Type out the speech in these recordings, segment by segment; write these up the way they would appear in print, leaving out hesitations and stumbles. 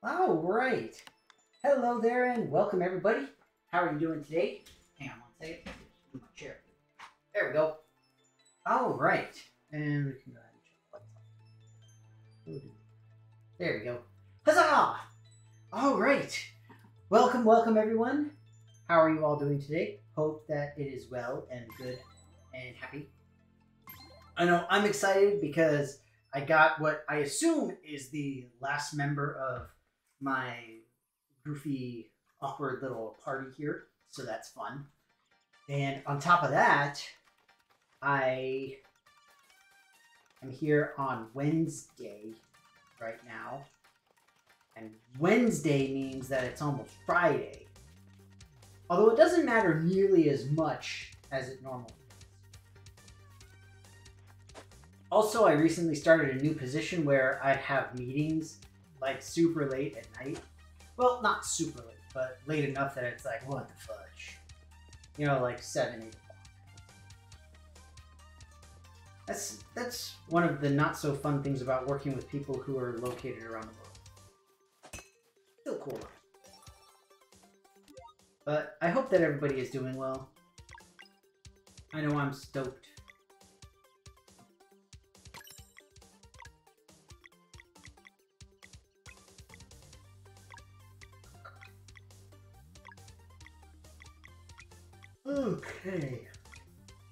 All right. Hello there and welcome everybody. How are you doing today? Hang on one second. Move my chair. There we go. All right. And we can go ahead and check the lights on. There we go. Huzzah! All right. Welcome everyone. How are you all doing today? Hope that it is well and good and happy. I know I'm excited because I got what I assume is the last member of my goofy, awkward little party here, so that's fun. And on top of that, I am here on Wednesday right now, and Wednesday means that it's almost Friday. Although it doesn't matter nearly as much as it normally does. Also, I recently started a new position where I have meetings like super late at night. Well, not super late, but late enough that it's like, what the fudge? You know, like 7, 8 o'clock. That's one of the not so fun things about working with people who are located around the world. Still cool. But I hope that everybody is doing well. I know I'm stoked. Okay.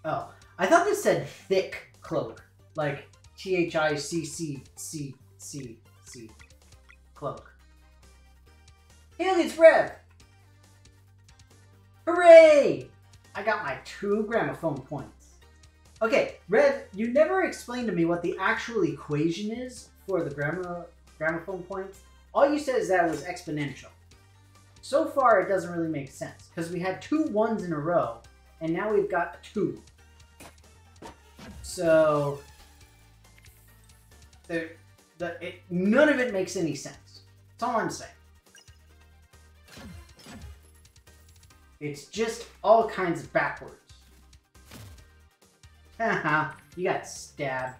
Oh, I thought this said thick cloak. Like THICCCC cloak. Hey, it's Rev! Hooray! I got my 2 gramophone points. Okay, Rev, you never explained to me what the actual equation is for the gramophone points. All you said is that it was exponential. So far, it doesn't really make sense, because we had 2 1s in a row, and now we've got a 2. So, none of it makes any sense. That's all I'm saying. It's just all kinds of backwards. Haha, you got stabbed.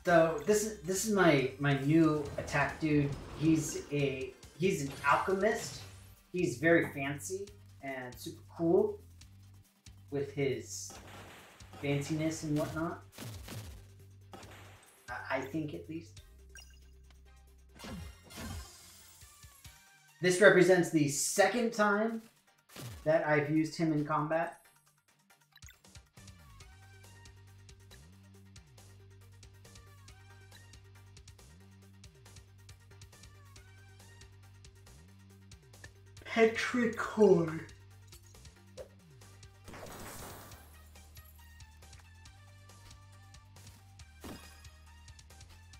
So this is my new attack dude. He's an alchemist. He's very fancy and super cool with his fanciness and whatnot. I think, at least. This represents the 2nd time that I've used him in combat. Petrichor.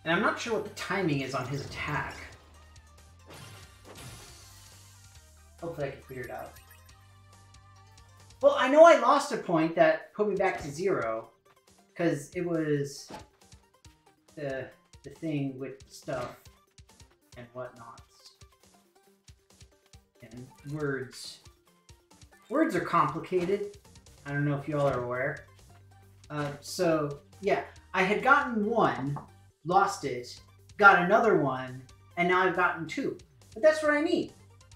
And I'm not sure what the timing is on his attack. Hopefully I can figure it out. Well, I know I lost a point that put me back to 0. Because it was the thing with stuff and whatnot. And words. Words are complicated. I don't know if you all are aware. So, yeah. I had gotten 1, lost it, got another 1, and now I've gotten 2. But that's what I mean.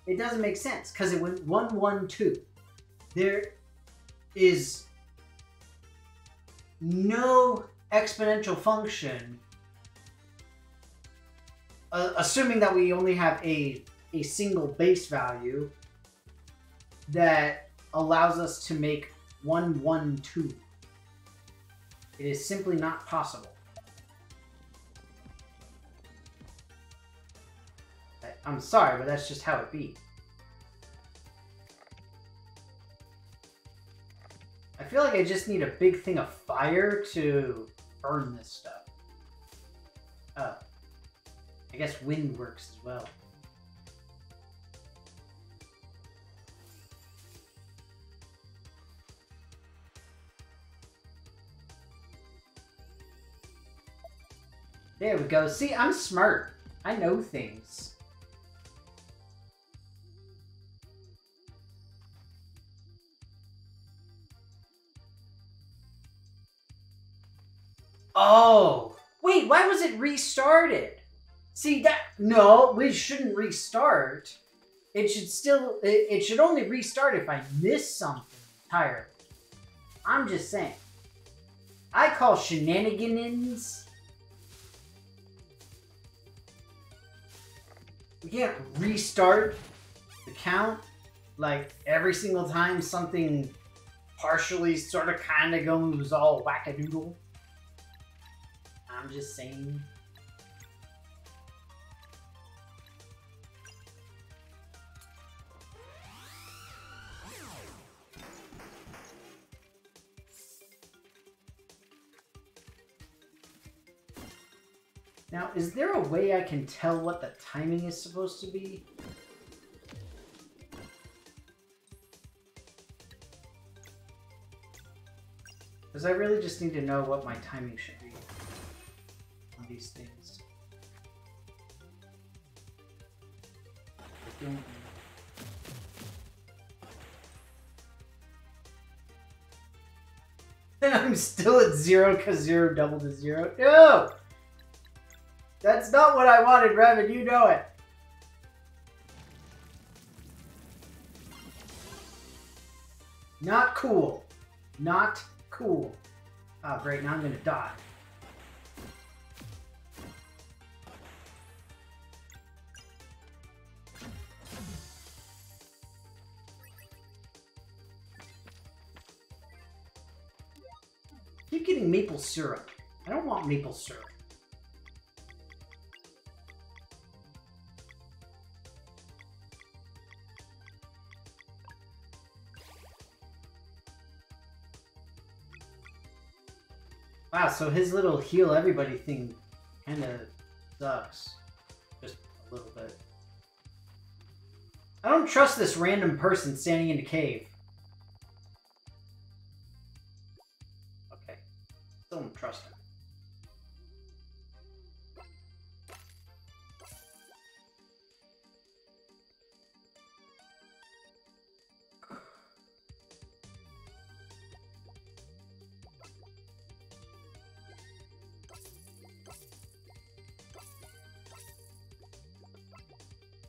It doesn't make sense, because it went 1, 1, 2. There is no exponential function, assuming that we only have a single base value, that allows us to make 1, 1, 2. It is simply not possible. I'm sorry, but that's just how it be. I feel like I just need a big thing of fire to burn this stuff. Oh. I guess wind works as well. There we go. See, I'm smart. I know things. Oh! Wait, why was it restarted? See, that... No, we shouldn't restart. It should still... It should only restart if I miss something entirely. I'm just saying. I call shenanigans. We can't restart the count like every single time something partially sort of kind of goes all wackadoodle. I'm just saying. Now, is there a way I can tell what the timing is supposed to be? Because I really just need to know what my timing should be on these things. I don't know. I'm still at 0 because 0 doubled to 0. No! That's not what I wanted, Revan. You know it. Not cool. Not cool. Oh, great. Now I'm going to die. Keep getting maple syrup. I don't want maple syrup. Wow, so his little heal everybody thing kind of sucks. Just a little bit. I don't trust this random person standing in a cave. Okay. Still don't trust him.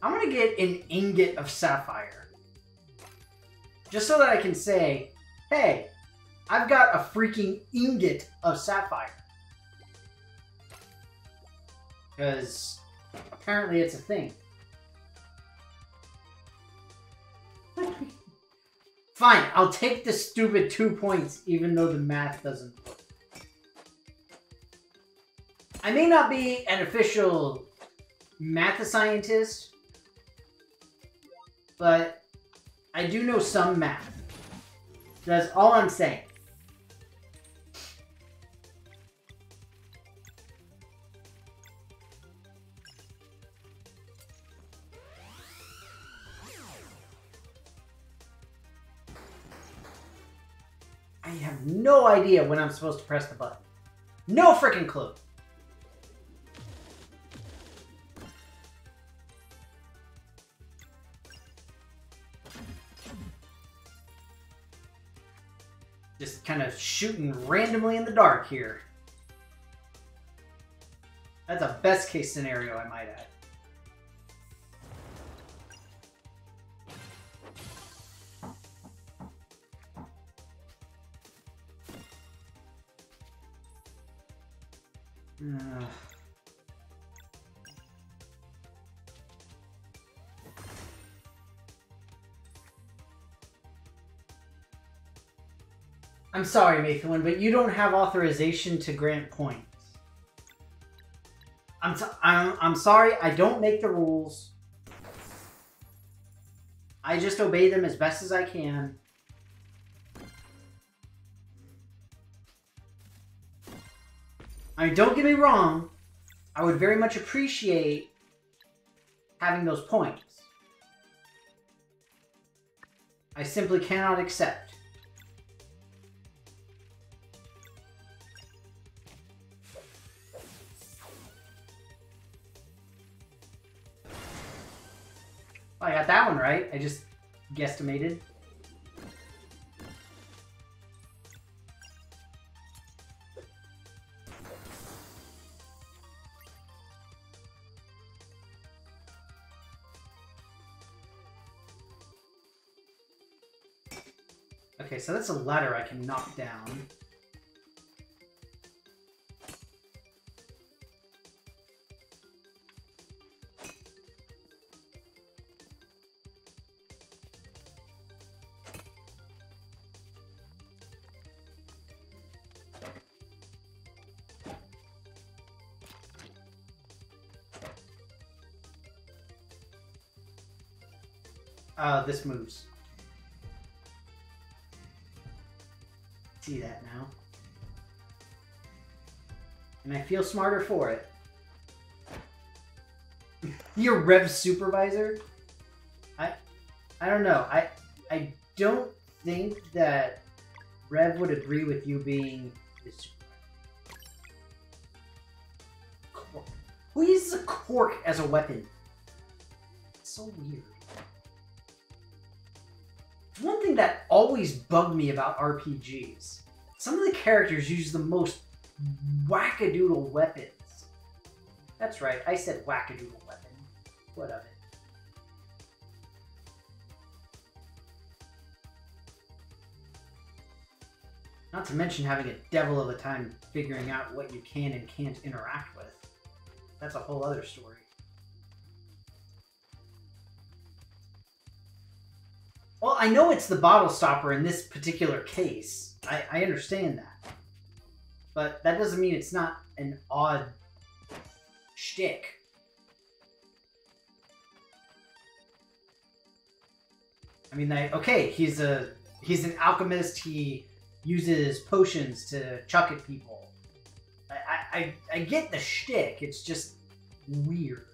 I'm gonna get an ingot of sapphire. Just so that I can say, hey, I've got a freaking ingot of sapphire. Because apparently it's a thing. Fine, I'll take the stupid 2 points even though the math doesn't work. I may not be an official math scientist, but I do know some math. That's all I'm saying. I have no idea when I'm supposed to press the button. No freaking clue. Just kind of shooting randomly in the dark here. That's a best case scenario, I might add. I'm sorry, Mathewin, but you don't have authorization to grant points. I'm sorry, I don't make the rules. I just obey them as best as I can. I mean, don't get me wrong. I would very much appreciate having those points. I simply cannot accept. I got that one right. I just guesstimated. Okay, so that's a ladder I can knock down. This moves. See that now. And I feel smarter for it. Your Rev supervisor? I don't know. I don't think that Rev would agree with you being his supervisor. Cork. Who uses a cork as a weapon? It's so weird. One thing that always bugged me about RPGs, some of the characters use the most wackadoodle weapons. That's right, I said wackadoodle weapon. What of it? Not to mention having a devil of a time figuring out what you can and can't interact with. That's a whole other story. Well, I know it's the bottle stopper in this particular case. I understand that. But that doesn't mean it's not an odd shtick. I mean, okay, he's an alchemist. He uses potions to chuck at people. I get the shtick. It's just weird.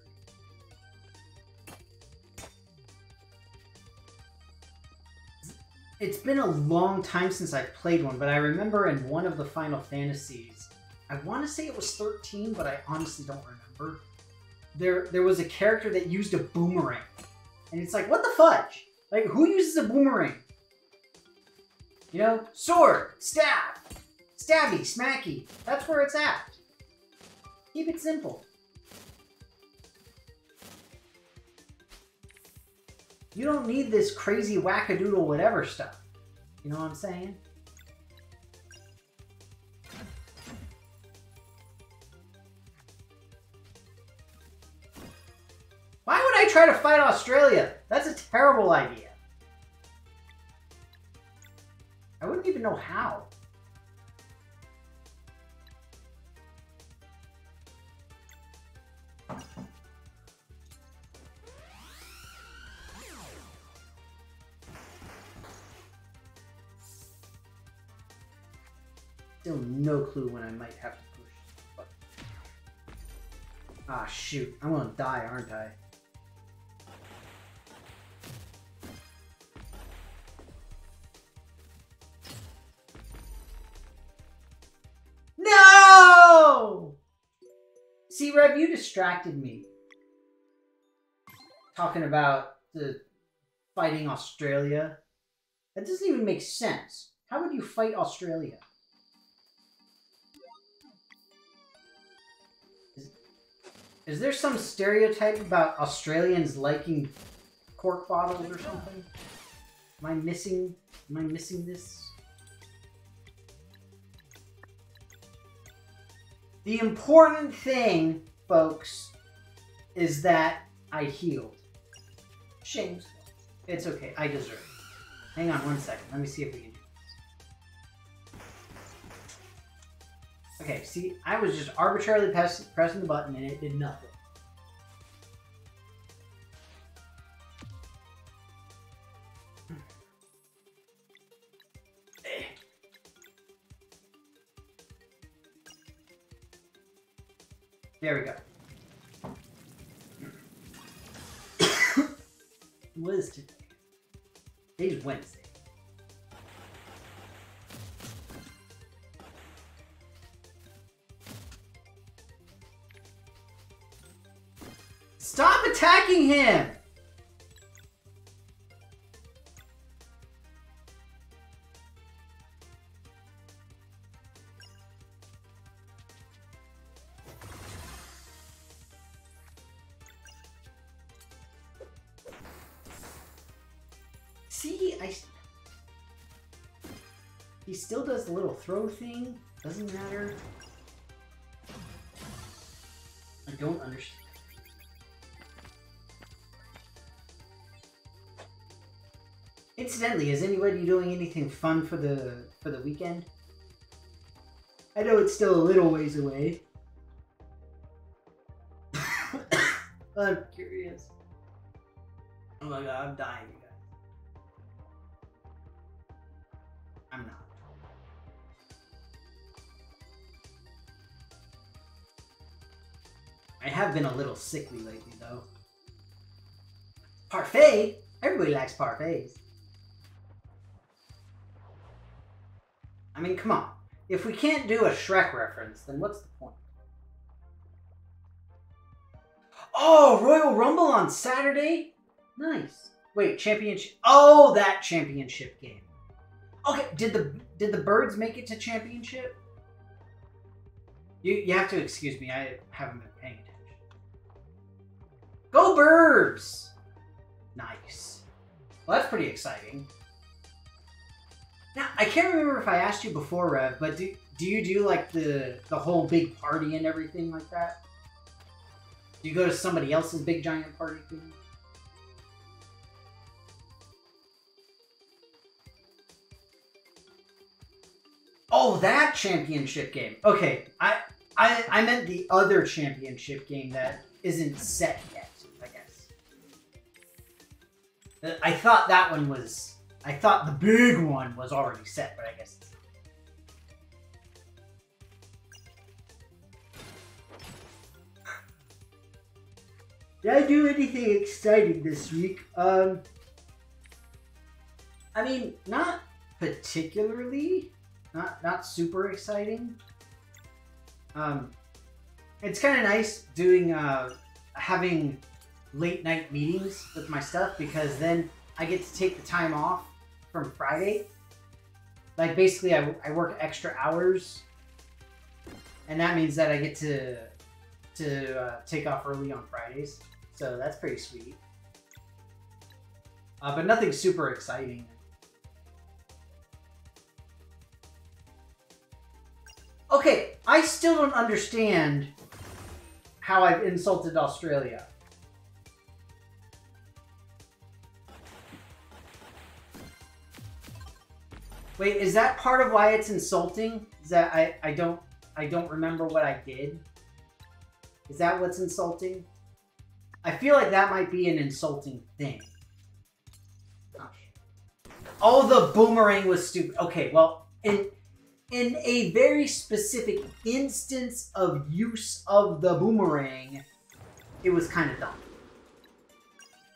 It's been a long time since I've played one, but I remember in one of the Final Fantasies, I want to say it was 13, but I honestly don't remember. There was a character that used a boomerang. And it's like, what the fudge? Like, who uses a boomerang? You know, sword, staff, stabby, smacky. That's where it's at. Keep it simple. You don't need this crazy wackadoodle whatever stuff. You know what I'm saying? Why would I try to fight Australia? That's a terrible idea. I wouldn't even know how. Still no clue when I might have to push. But... ah, shoot. I'm gonna die, aren't I? No! See, Rev, you distracted me. Talking about the fighting Australia. That doesn't even make sense. How would you fight Australia? Is there some stereotype about Australians liking cork bottles or something? Am I missing this? The important thing, folks, is that I healed. Shameful. It's okay. I deserve it. Hang on one second. Let me see if we can do this. Okay, see, I was just arbitrarily pressing the button and it did nothing. There we go. What is today? Today's Wednesday. Stop attacking him! See, He still does the little throw thing. Doesn't matter. I don't understand. Incidentally, is anybody doing anything fun for the weekend? I know it's still a little ways away. I'm curious. Oh my god, I'm dying, you guys. I'm not. I have been a little sickly lately, though. Parfait? Everybody likes parfaits. I mean, come on. If we can't do a Shrek reference, then what's the point? Oh, Royal Rumble on Saturday? Nice. Wait, championship. Oh, that championship game. Okay, did the Birds make it to championship? You have to excuse me. I haven't been paying attention. Go Birds! Nice. Well, that's pretty exciting. Now, I can't remember if I asked you before, Rev, but do you do like the whole big party and everything like that? Do you go to somebody else's big giant party thing? Oh, that championship game. Okay, I meant the other championship game that isn't set yet, I guess. I thought that one was... I thought the big one was already set, but I guess it's... Did I do anything exciting this week? I mean, not particularly. Not super exciting. It's kind of nice doing having late night meetings with my stuff, because then I get to take the time off from Friday. Like basically I work extra hours, and that means that I get to take off early on Fridays. So that's pretty sweet. But nothing super exciting. Okay, I still don't understand how I've insulted Australia. Wait, is that part of why it's insulting? Is that I don't remember what I did? Is that what's insulting? I feel like that might be an insulting thing. Oh, the boomerang was stupid. Okay, well, in a very specific instance of use of the boomerang, it was kind of dumb.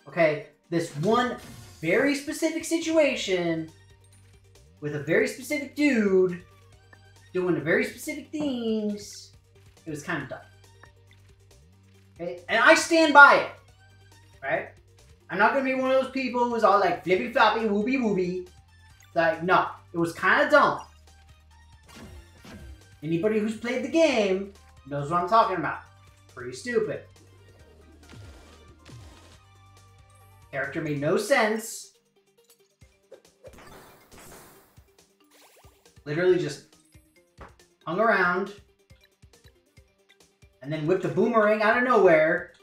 Okay, this one very specific situation with a very specific dude doing very specific things, it was kind of dumb. Okay, and I stand by it, right? I'm not gonna be one of those people who's all like flippy floppy, whoopie whoopie. Like, no, it was kind of dumb. Anybody who's played the game knows what I'm talking about. Pretty stupid. Character made no sense. Literally just hung around. And then whipped a boomerang out of nowhere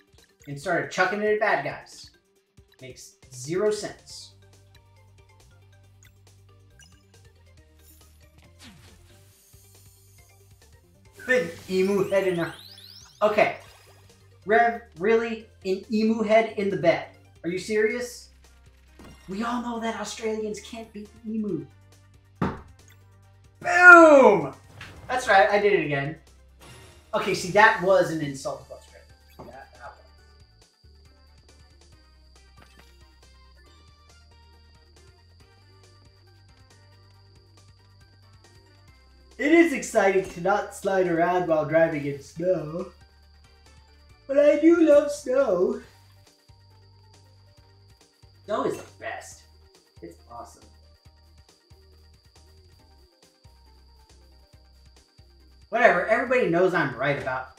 and started chucking it at bad guys. Makes zero sense. An emu head in a... Okay. Rev, really? An emu head in the bed? Are you serious? We all know that Australians can't beat the emu. Boom! That's right, I did it again. Okay, see, that was an insult to Australia. That was. It is exciting to not slide around while driving in snow. But I do love snow. Snow is the best. It's awesome. Whatever, everybody knows I'm right about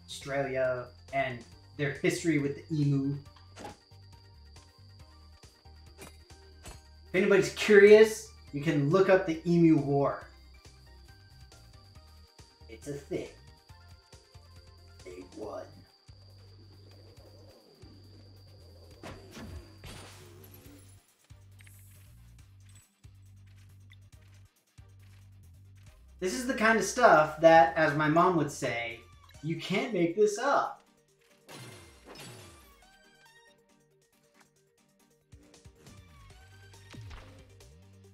Australia and their history with the emu. If anybody's curious, you can look up the Emu War. It's a thing. They won. This is the kind of stuff that, as my mom would say, you can't make this up.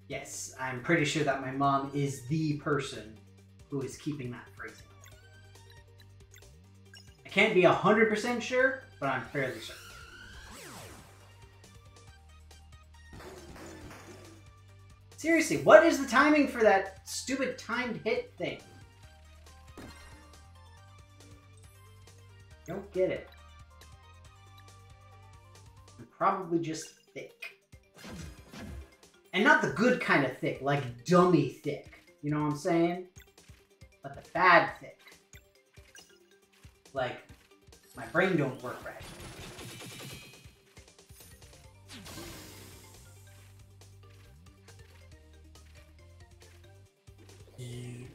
Yes, I'm pretty sure that my mom is the person who is keeping that phrasing. I can't be 100% sure, but I'm fairly certain. Seriously, what is the timing for that stupid timed hit thing? Don't get it. I'm probably just thick. And not the good kind of thick, like dummy thick. You know what I'm saying? But the bad thick. Like, my brain don't work right. You.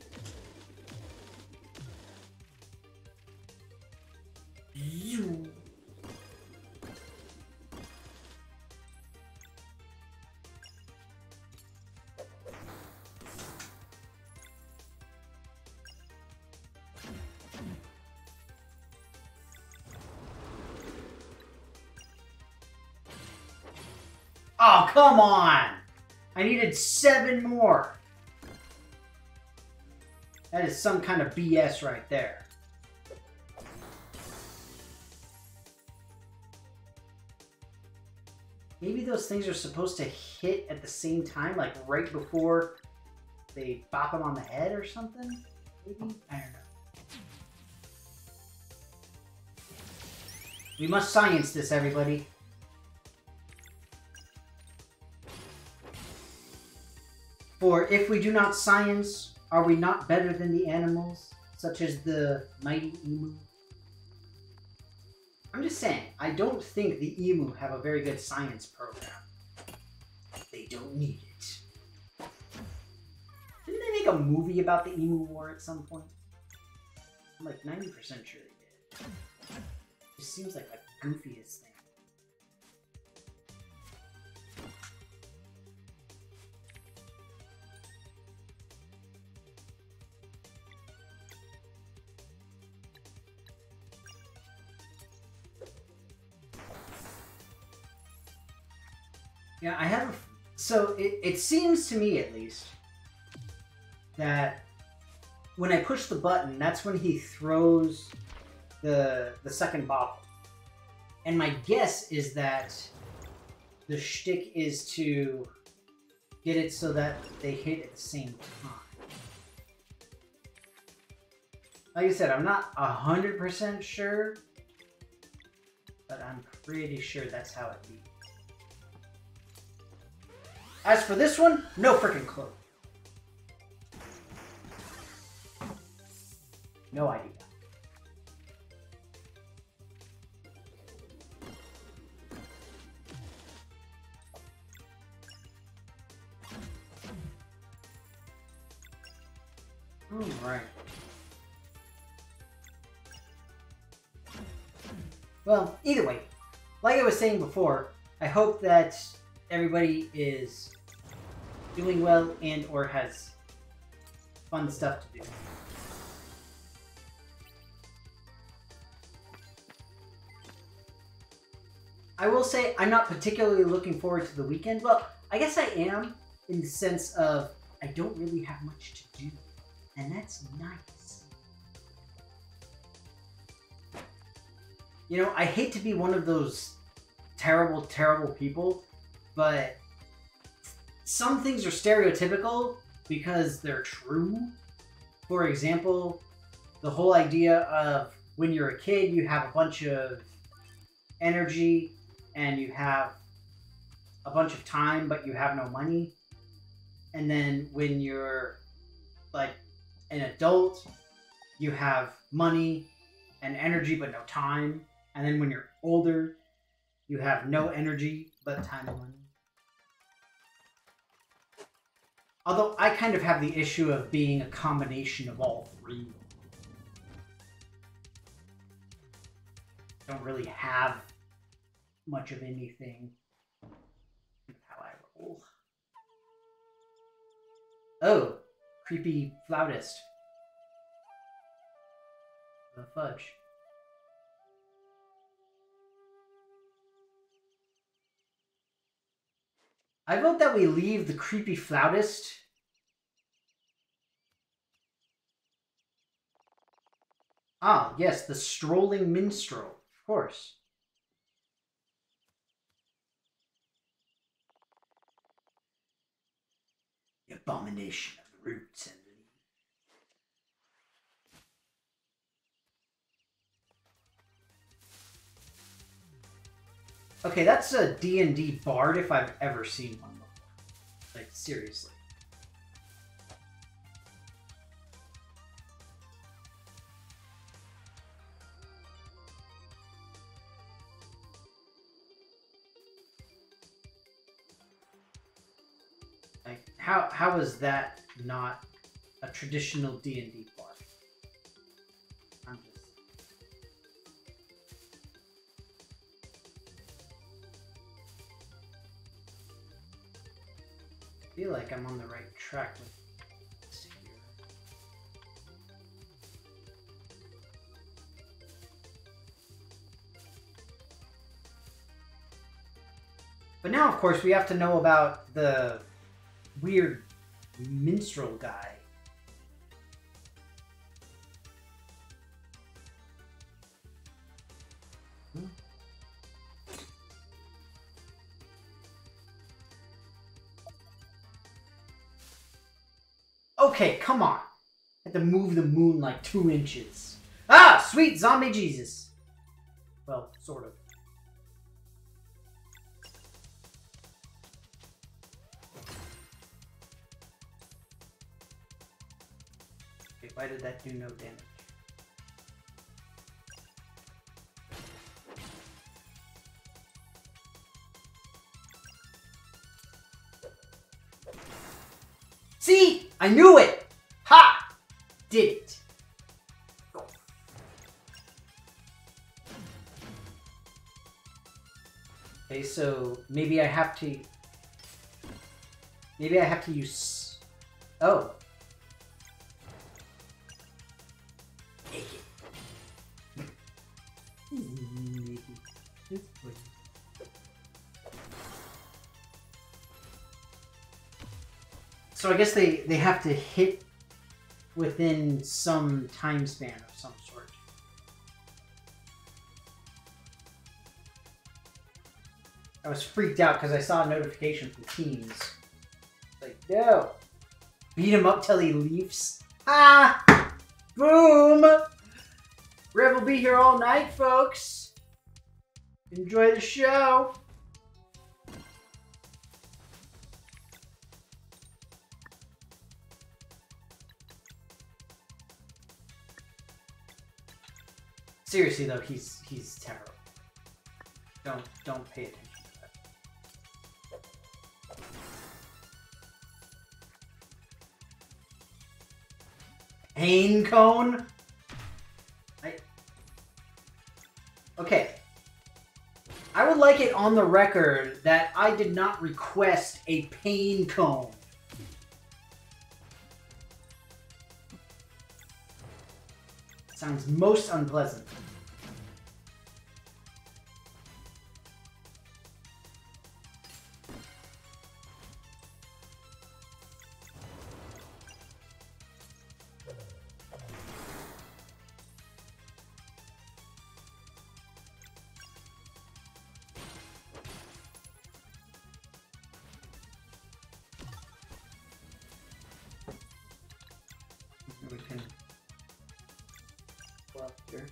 Oh, come on! I needed 7 more. That is some kind of BS right there. Maybe those things are supposed to hit at the same time, like right before they bop them on the head or something? Maybe? I don't know. We must science this, everybody. For if we do not science, are we not better than the animals, such as the mighty emu? I'm just saying, I don't think the emu have a very good science program. They don't need it. Didn't they make a movie about the Emu War at some point? I'm like 90% sure they did. It just seems like the goofiest thing. Yeah, I have. So it seems to me, at least, that when I push the button, that's when he throws the second bottle. And my guess is that the shtick is to get it so that they hit at the same time. Like I said, I'm not 100% sure, but I'm pretty sure that's how it be. As for this one, no freaking clue. No idea. Alright. Well, either way, like I was saying before, I hope that everybody is doing well and or has fun stuff to do. I will say I'm not particularly looking forward to the weekend. Well, I guess I am in the sense of I don't really have much to do. And that's nice. You know, I hate to be one of those terrible, terrible people, but some things are stereotypical because they're true. For example, the whole idea of when you're a kid, you have a bunch of energy and you have a bunch of time, but you have no money. And then when you're like an adult, you have money and energy, but no time. And then when you're older, you have no energy, but time and money. Although I kind of have the issue of being a combination of all three. Don't really have much of anything. That's how I roll. Oh, creepy flautist. The fudge. I vote that we leave the creepy flautist. Ah, yes, the strolling minstrel, of course. The abomination of the roots and leaves. Okay, that's a D&D bard if I've ever seen one before. Like, seriously. Like, how is that not a traditional D&D bard? I'm just... I feel like I'm on the right track with this here. But now, of course, we have to know about the weird minstrel guy. Okay, come on. I had to move the moon like 2 inches. Ah, sweet zombie Jesus. Well, sort of. Okay, why did that do no damage? See? I knew it! Ha! Did it. Go. Okay, so maybe I have to... Maybe I have to use... Oh. Maybe this way. So I guess they have to hit within some time span of some sort. I was freaked out because I saw a notification from Teams. Like, no! Beat him up till he leaves. Ah! Boom! Rev will be here all night, folks. Enjoy the show. Seriously though, he's terrible. Don't pay attention to that. Pain cone? Okay. I would like it on the record that I did not request a pain cone. Sounds most unpleasant. We can go up here.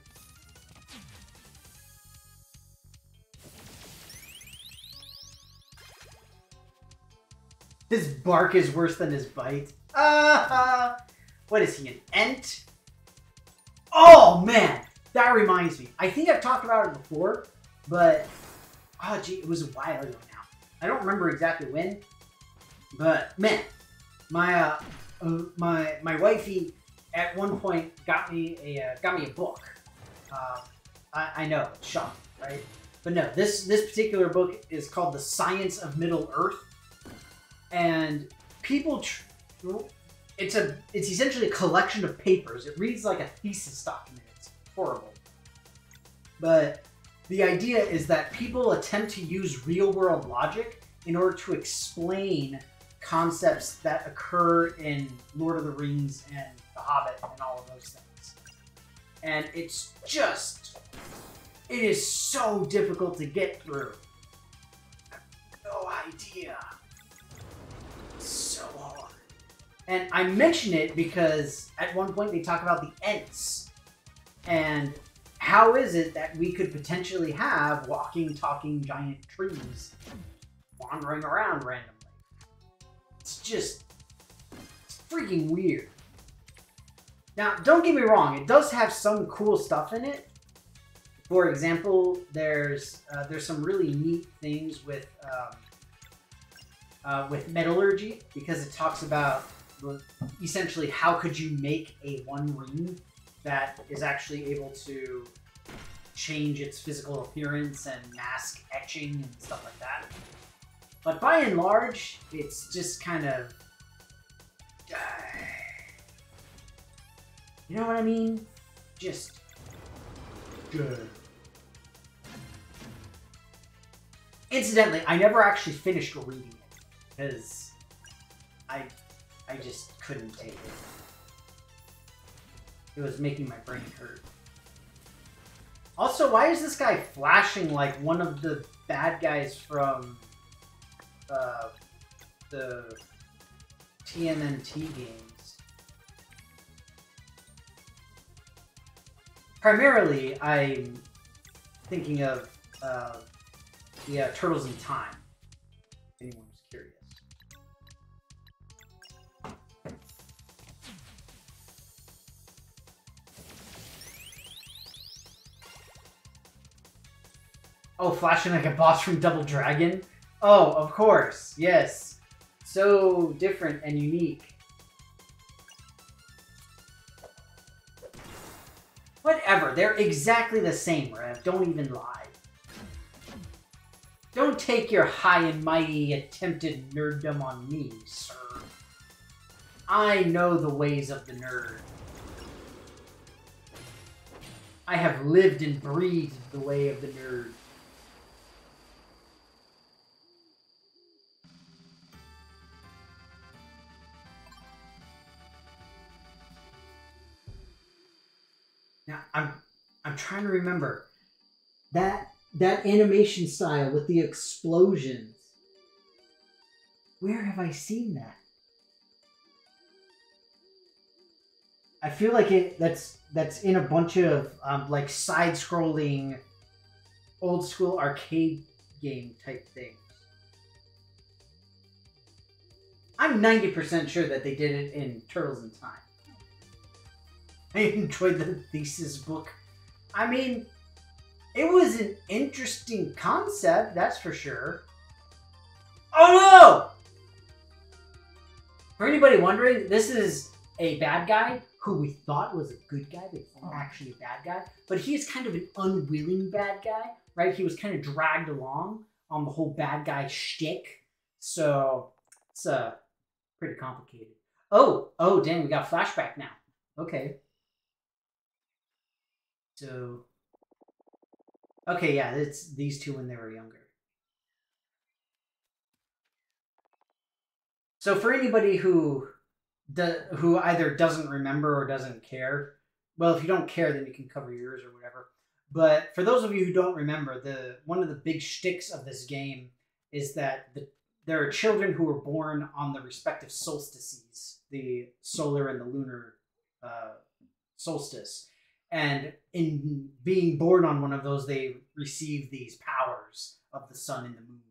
His bark is worse than his bite. What is he, an Ent? Oh man, that reminds me. I think I've talked about it before, but oh gee, it was a while ago now. I don't remember exactly when, but man, my wifey at one point got me a book. I know, it's shocking, right? But no, this particular book is called The Science of Middle Earth, and people. It's essentially a collection of papers. It reads like a thesis document. It's horrible. But the idea is that people attempt to use real-world logic in order to explain concepts that occur in Lord of the Rings and The Hobbit and all of those things. And it's just... It is so difficult to get through. I have no idea. It's so hard. And I mention it because at one point they talk about the Ents. And how is it that we could potentially have walking, talking giant trees wandering around randomly? It's just... It's freaking weird. Now, don't get me wrong. It does have some cool stuff in it. For example, there's some really neat things with metallurgy, because it talks about essentially how could you make a one ring that is actually able to change its physical appearance and mask etching and stuff like that. But by and large, it's just kind of... You know what I mean? Just... good. Incidentally, I never actually finished reading it because I just couldn't take it. It was making my brain hurt. Also, why is this guy flashing like one of the bad guys from the TMNT games? Primarily, I'm thinking of the Turtles in Time. If anyone was curious. Oh, flashing like a boss from Double Dragon? Oh, of course. Yes. So different and unique. Whatever, they're exactly the same, Rev. Don't even lie. Don't take your high and mighty attempted nerddom on me, sir. I know the ways of the nerd. I have lived and breathed the way of the nerd. Now, I'm trying to remember that animation style with the explosions. Where have I seen that? I feel like that's in a bunch of like side-scrolling, old-school arcade game type things. I'm 90% sure that they did it in Turtles in Time. I enjoyed the thesis book. I mean, it was an interesting concept, that's for sure. Oh no! For anybody wondering, this is a bad guy who we thought was a good guy, but he's not actually a bad guy. But he is kind of an unwilling bad guy, right? He was kind of dragged along on the whole bad guy shtick. So it's pretty complicated. Oh, dang, we got a flashback now. Okay. So, okay, yeah, it's these two when they were younger. So for anybody who either doesn't remember or doesn't care, well, if you don't care, then you can cover your ears or whatever. But for those of you who don't remember, one of the big shticks of this game is that there are children who were born on the respective solstices, the solar and the lunar solstice. And in being born on one of those, they receive these powers of the sun and the moon.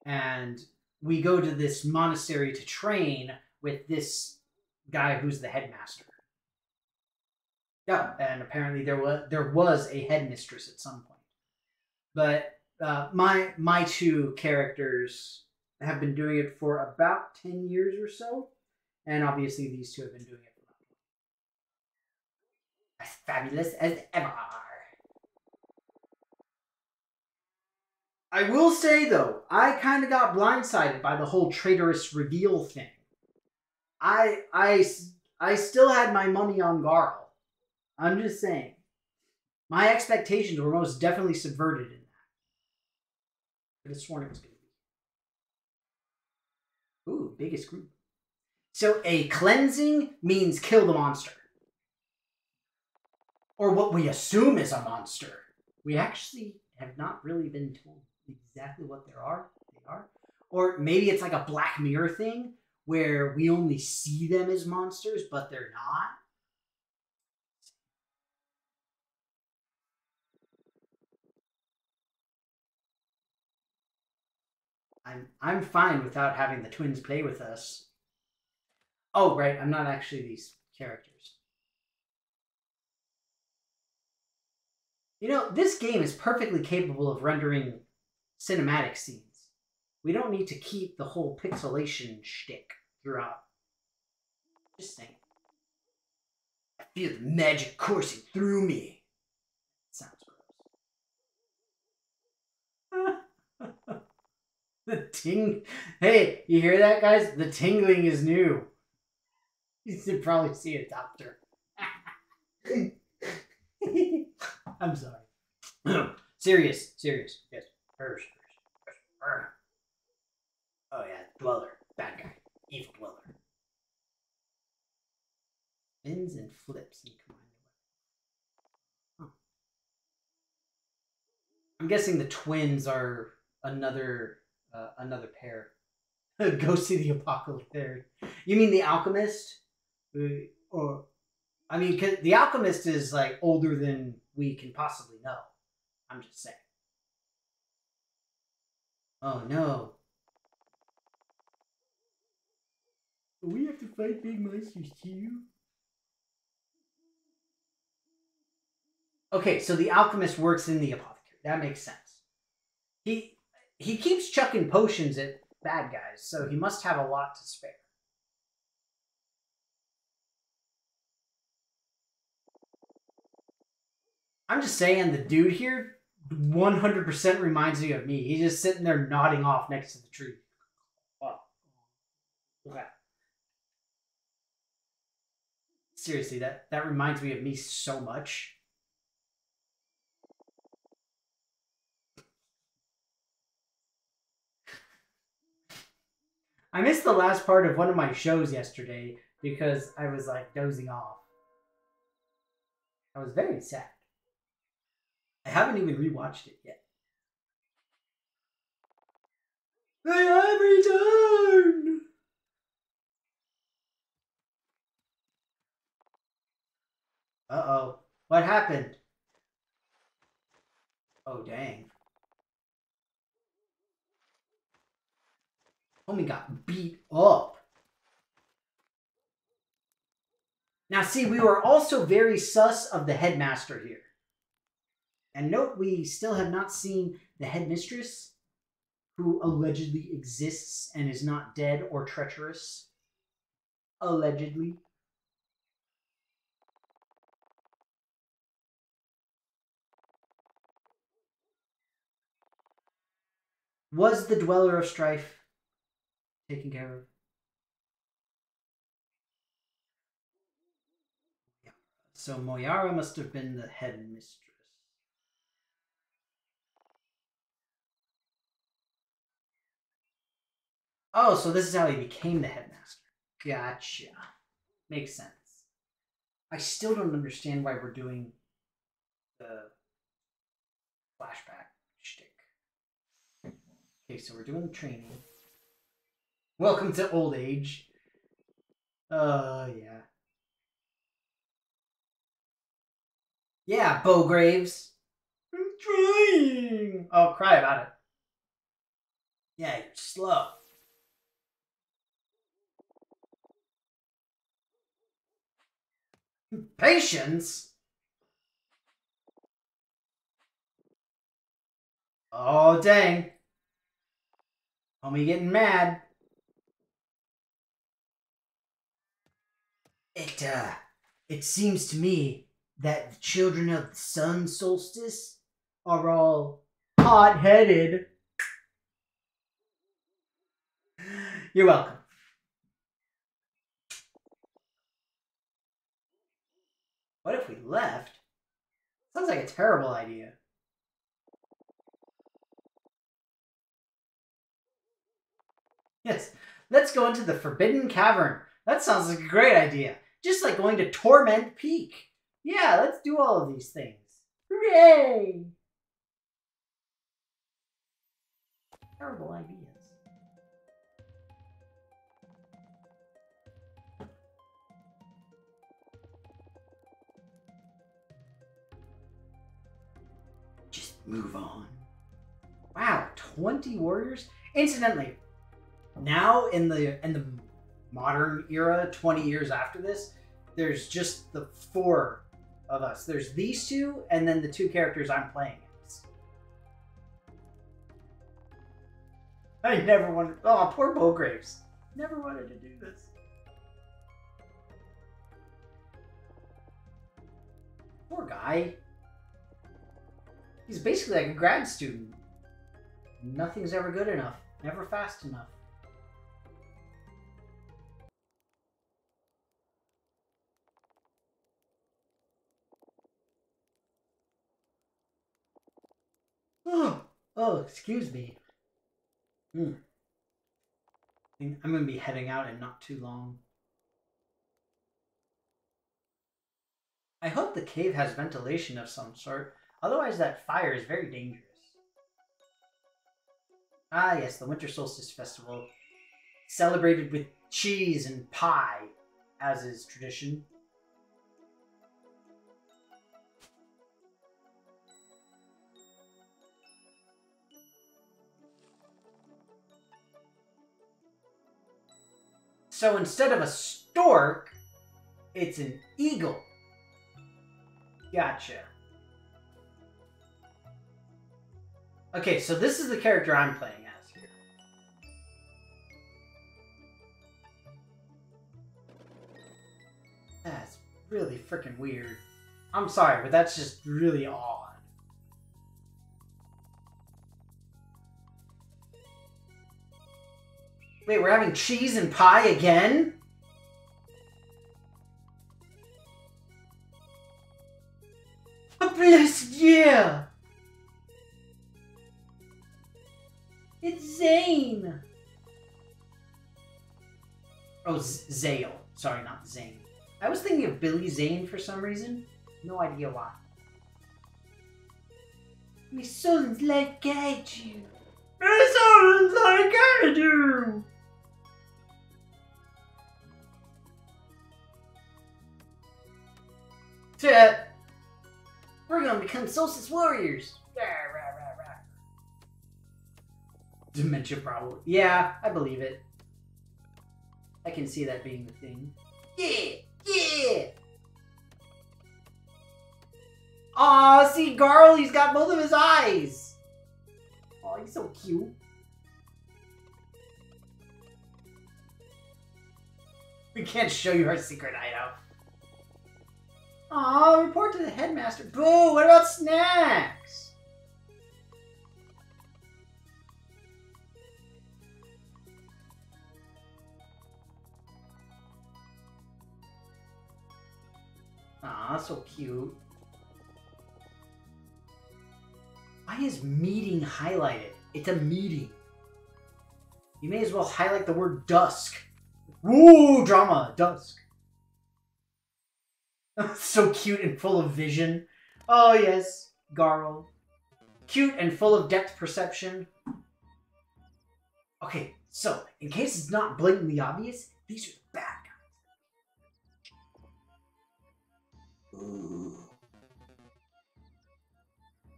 And we go to this monastery to train with this guy who's the headmaster. Yeah, and apparently there was a headmistress at some point. But my two characters have been doing it for about 10 years or so. And obviously these two have been doing it for as fabulous as ever. I will say, though, I kind of got blindsided by the whole traitorous reveal thing. I still had my money on Garl. I'm just saying. My expectations were most definitely subverted in that. I could have sworn it was going to be. Ooh, biggest group. So a cleansing means kill the monster. Or what we assume is a monster. We actually have not really been told exactly what they are. Or maybe it's like a Black Mirror thing where we only see them as monsters, but they're not. I'm fine without having the twins play with us. Oh, right, I'm not actually these characters. You know, this game is perfectly capable of rendering cinematic scenes. We don't need to keep the whole pixelation shtick throughout. Just saying. I feel the magic coursing through me. Sounds gross. The ting. Hey, you hear that, guys? The tingling is new. You should probably see a doctor. I'm sorry. Serious. Yes. Oh yeah, Dweller. Bad guy. Evil Dweller. Spins and flips and combine them. Huh. I'm guessing the twins are another pair. Go see the Apocalypse there. You mean the Alchemist? Or I mean, 'cause the Alchemist is like older than we can possibly know. I'm just saying. Oh no. We have to fight big monsters too? Okay, so the Alchemist works in the Apothecary. That makes sense. He keeps chucking potions at bad guys, so he must have a lot to spare. I'm just saying, the dude here 100% reminds me of me. He's just sitting there nodding off next to the tree. Oh. Okay. Seriously, that reminds me of me so much. I missed the last part of one of my shows yesterday because I was like dozing off. I was very sad. I haven't even rewatched it yet. I have returned! Uh-oh. What happened? Oh, dang. Homie got beat up. Now, see, we were also very sus of the headmaster here. And note, we still have not seen the headmistress, who allegedly exists and is not dead or treacherous. Allegedly. Was the Dweller of Strife taken care of? Yeah. So Moyara must have been the headmistress. Oh, so this is how he became the headmaster. Gotcha. Makes sense. I still don't understand why we're doing the flashback shtick. Okay, so we're doing the training. Welcome to old age. Yeah. Yeah, Bowgraves. I'm trying. Oh, cry about it. Yeah, you're slow. Patience? Oh, dang. Homie getting mad. It seems to me that the children of the sun solstice are all hot-headed. You're welcome. What if we left? Sounds like a terrible idea. Yes, let's go into the Forbidden Cavern. That sounds like a great idea. Just like going to Torment Peak. Yeah, let's do all of these things. Hooray! Terrible ideas. Just move on. Wow, 20 warriors? Incidentally, now in the modern era, 20 years after this, there's just the 4 of us. There's these 2, and then the 2 characters I'm playing as. I never wanted... Oh, poor Bowgraves. Never wanted to do this. Poor guy. He's basically like a grad student. Nothing's ever good enough. Never fast enough. Oh, excuse me. I'm going to be heading out in not too long. I hope the cave has ventilation of some sort. Otherwise, that fire is very dangerous. Ah, yes, the Winter Solstice Festival. Celebrated with cheese and pie, as is tradition. So instead of a stork, it's an eagle. Gotcha. Okay, so this is the character I'm playing as here. That's really freaking weird. I'm sorry, but that's just really odd. Wait, we're having cheese and pie again? A blessed year! It's Zane! Oh, Zale. Sorry, not Zane. I was thinking of Billy Zane for some reason. No idea why. My son's like kaiju. My son's like kaiju! We're gonna become Solstice Warriors. Dementia problem. Yeah, I believe it. I can see that being the thing. Yeah! Yeah! Aw, see, Garl, he's got both of his eyes! Aw, he's so cute. We can't show you our secret hideout. Aw, report to the headmaster. Boo, what about snacks? Aw, so cute. Why is meeting highlighted? It's a meeting. You may as well highlight the word dusk. Woo, drama, dusk. So cute and full of vision. Oh yes, Garl. Cute and full of depth perception. Okay, so, in case it's not blatantly obvious, these are the bad guys. Ooh.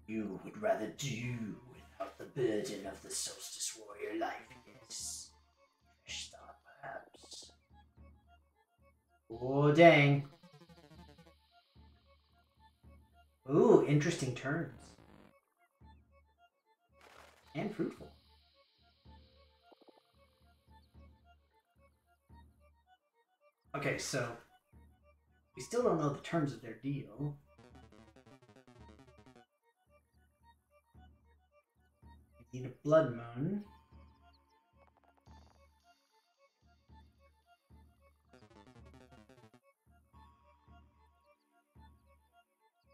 You would rather do without the burden of the Solstice Warrior life, yes. Fresh thought, perhaps. Oh, dang. Ooh, interesting turns. And fruitful. Okay, so we still don't know the terms of their deal. We need a blood moon.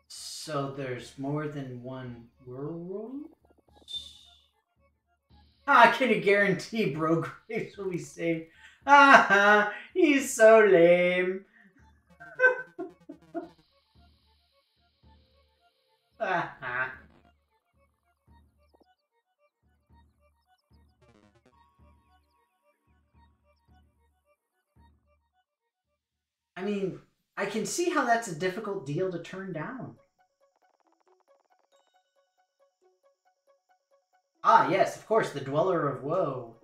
So there's more than one world? I can guarantee Bro Graves will be saved. Ah, he's so lame. I mean, I can see how that's a difficult deal to turn down. Ah, yes, of course, the Dweller of Woe.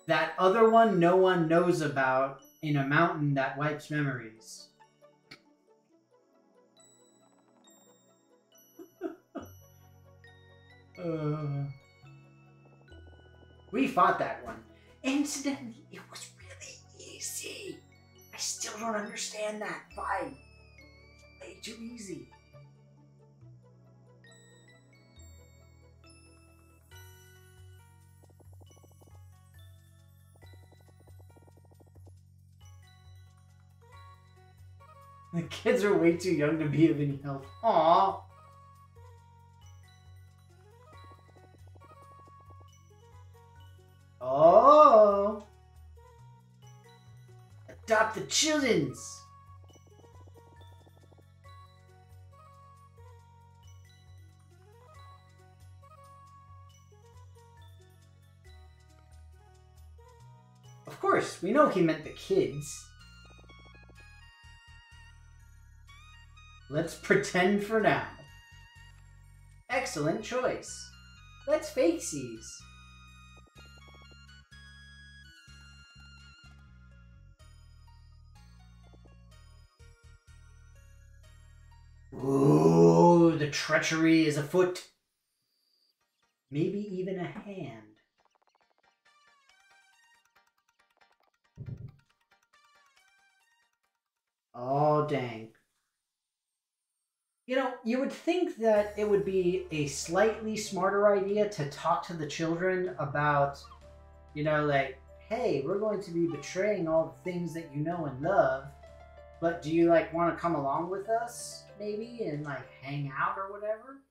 That other one no one knows about in a mountain that wipes memories. We fought that one. Incidentally, it was really easy. I still don't understand that fight. Way too easy. The kids are way too young to be of any help. Aww. Oh. Adopt the children's. Of course, we know he meant the kids. Let's pretend for now. Excellent choice. Let's face these. Ooh, the treachery is afoot. Maybe even a hand. Oh, dang. You know, you would think that it would be a slightly smarter idea to talk to the children about, you know, like, hey, we're going to be betraying all the things that you know and love, but do you, like, want to come along with us, maybe, and, like, hang out or whatever?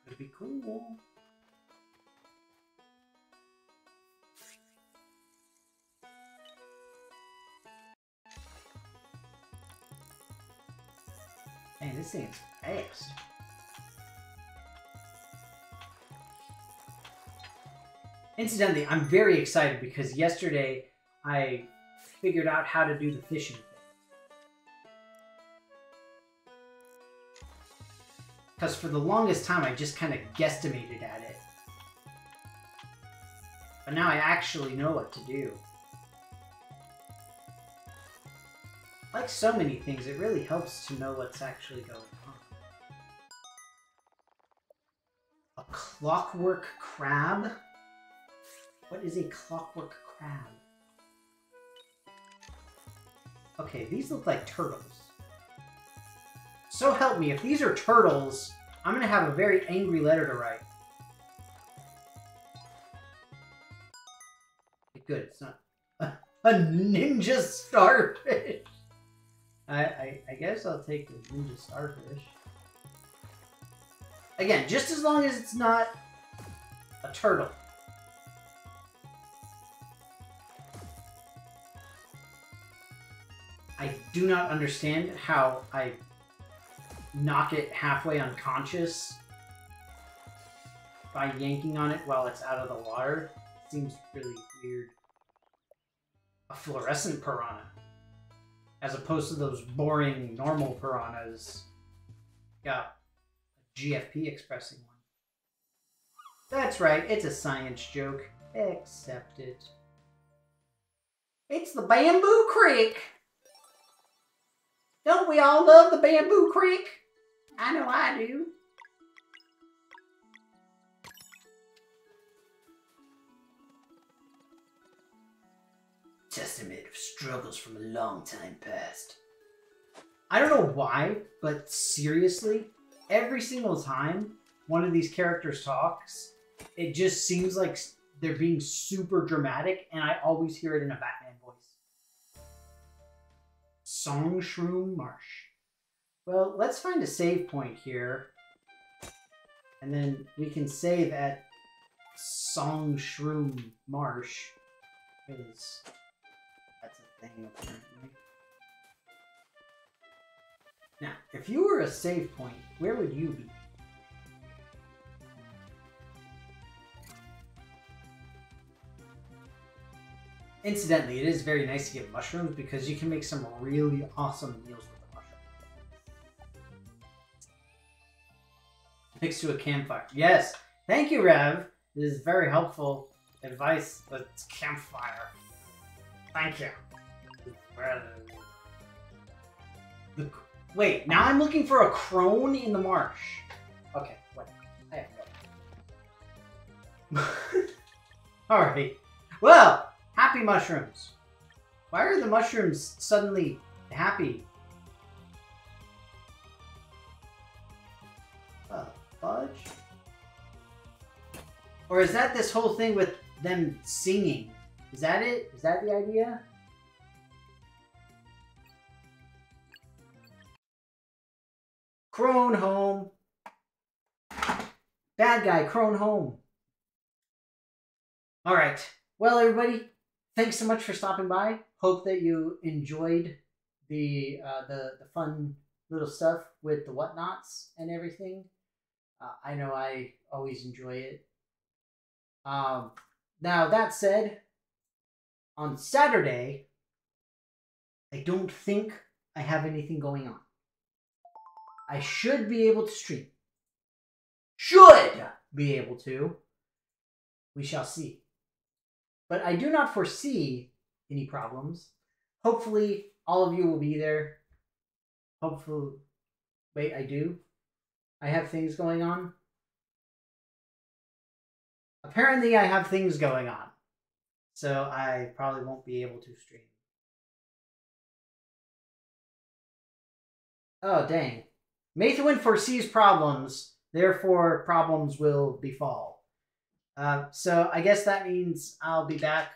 Could be cool. Man, this thing's fast. Incidentally, I'm very excited because yesterday I figured out how to do the fishing thing. Because for the longest time, I just kind of guesstimated at it. But now I actually know what to do. Like so many things, it really helps to know what's actually going on. A clockwork crab? What is a clockwork crab? Okay, these look like turtles. So help me, if these are turtles, I'm gonna have a very angry letter to write. Good, it's not a ninja starfish. I guess I'll take the ninja starfish. Again, just as long as it's not a turtle. I do not understand how I knock it halfway unconscious by yanking on it while it's out of the water. Seems really weird. A fluorescent piranha. As opposed to those boring normal piranhas. Got a GFP expressing one. That's right, it's a science joke. Accept it. It's the Bamboo Creek! Don't we all love the Bamboo Creek? I know I do. Testament of struggles from a long time past. I don't know why, but seriously, every single time one of these characters talks, it just seems like they're being super dramatic, and I always hear it in a Batman voice. Songshroom Marsh. Well, let's find a save point here. And then we can save at Songshroom Marsh. Because that's a thing, apparently. Now, if you were a save point, where would you be? Incidentally, it is very nice to get mushrooms because you can make some really awesome meals with the mushrooms. Next to a campfire. Yes! Thank you, Rev! This is very helpful advice with campfire. Thank you. Wait, now I'm looking for a crone in the marsh. Okay, whatever. I have no. Alright. Well! Happy mushrooms. Why are the mushrooms suddenly happy? Fudge? Or is that this whole thing with them singing? Is that it? Is that the idea? Crone home. Bad guy, crone home. Alright. Well, everybody, thanks so much for stopping by. Hope that you enjoyed the fun little stuff with the whatnots and everything. I know I always enjoy it. Now, that said, on Saturday, I don't think I have anything going on. I should be able to stream. Should be able to. We shall see. But I do not foresee any problems. Hopefully, all of you will be there. Hopefully... Wait, I do? I have things going on? Apparently, I have things going on. So, I probably won't be able to stream. Oh, dang. Maethwin foresees problems, therefore problems will befall. So I guess that means I'll be back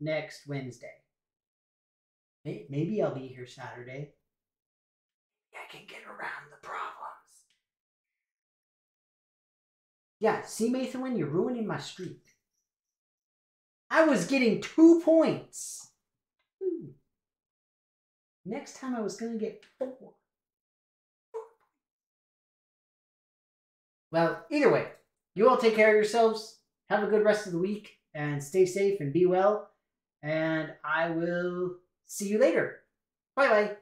next Wednesday. Maybe I'll be here Saturday. I can get around the problems. Yeah, see, Maethwin, you're ruining my streak. I was getting 2 points. Next time I was going to get 4. Well, either way, you all take care of yourselves. Have a good rest of the week and stay safe and be well. And I will see you later. Bye-bye.